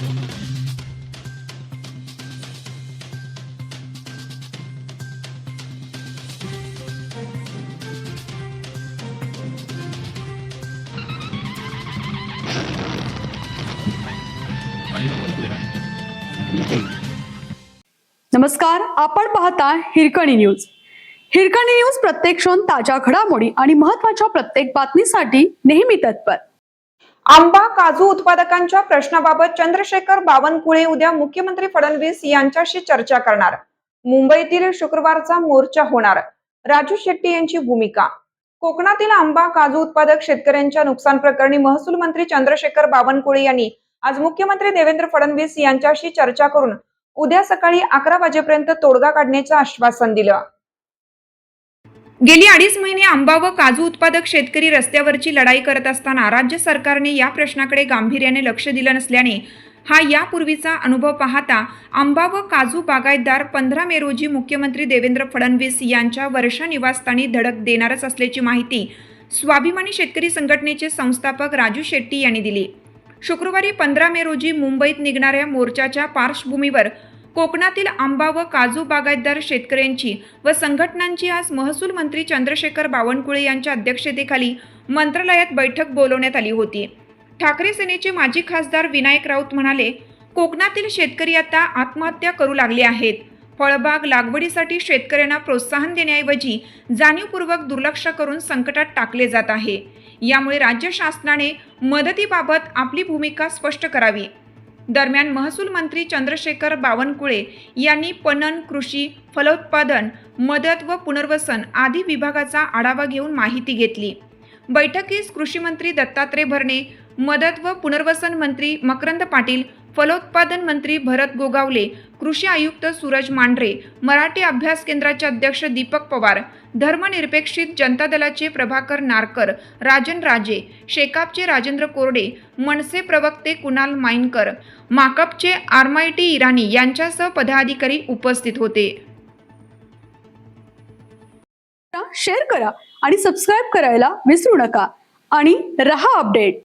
नमस्कार, आपण पाहता हिरकणी न्यूज. हिरकणी न्यूज प्रत्येक क्षण ताज्या घडामोडी आणि महत्त्वाच्या प्रत्येक बातमीसाठी नेहमी तत्पर. आंबा काजू उत्पादकांच्या प्रश्नाबाबत चंद्रशेखर बावनकुळे उद्या मुख्यमंत्री फडणवीस यांच्याशी चर्चा करणार. मुंबईतील शुक्रवारचा मोर्चा होणार. राजू शेट्टी यांची भूमिका. कोकणातील आंबा काजू उत्पादक शेतकऱ्यांच्या नुकसान प्रकरणी महसूल मंत्री चंद्रशेखर बावनकुळे यांनी आज मुख्यमंत्री देवेंद्र फडणवीस यांच्याशी चर्चा करून उद्या सकाळी 11 वाजेपर्यंत तोडगा काढण्याचं आश्वासन दिलं. गेली 2.5 महिने आंबा व काजू उत्पादक शेतकरी रस्त्यावरची लढाई करत असताना राज्य सरकारने या प्रश्नाकडे गांभीर्याने लक्ष दिलं नसल्याने हा यापूर्वीचा अनुभव पाहता आंबा व काजू बागायतदार 15 मे रोजी मुख्यमंत्री देवेंद्र फडणवीस यांच्या वर्षा निवासस्थानी धडक देणारच असल्याची माहिती स्वाभिमानी शेतकरी संघटनेचे संस्थापक राजू शेट्टी यांनी दिली. शुक्रवारी 15 मे रोजी मुंबईत निघणाऱ्या मोर्चाच्या पार्श्वभूमीवर कोकणातील आंबा व काजू बागायतदार शेतकऱ्यांची व संघटनांची आज महसूल मंत्री चंद्रशेखर बावनकुळे यांच्या अध्यक्षतेखाली मंत्रालयात बैठक बोलवण्यात आली होती. ठाकरे सेनेचे माजी खासदार विनायक राऊत म्हणाले, कोकणातील शेतकरी आता आत्महत्या करू लागले आहेत. फळबाग लागवडीसाठी शेतकऱ्यांना प्रोत्साहन देण्याऐवजी जाणीवपूर्वक दुर्लक्ष करून संकटात टाकले जात आहे. यामुळे राज्य शासनाने मदतीबाबत आपली भूमिका स्पष्ट करावी. दरम्यान महसूल मंत्री चंद्रशेखर बावनकुळे यांनी पणन, कृषी, फलोत्पादन, मदत व पुनर्वसन आदी विभागाचा आढावा घेऊन माहिती घेतली. बैठकीस कृषी मंत्री दत्तात्रय भरणे, मदत व पुनर्वसन मंत्री मकरंद पाटील, फलोत्पादन मंत्री भरत गोगावले, कृषी आयुक्त सूरज मांढरे, मराठी अभ्यास केंद्राचे अध्यक्ष दीपक पवार, धर्मनिरपेक्षित जनता दलाचे प्रभाकर नारकर, राजन राजे, शेकापचे राजेंद्र कोरडे, मनसे प्रवक्ते कुणाल माईनकर, माकपचे आरमाईटी इराणी यांच्यासह पदाधिकारी उपस्थित होते. शेअर करा आणि सबस्क्राईब करायला विसरू नका आणि रहा अपडेट.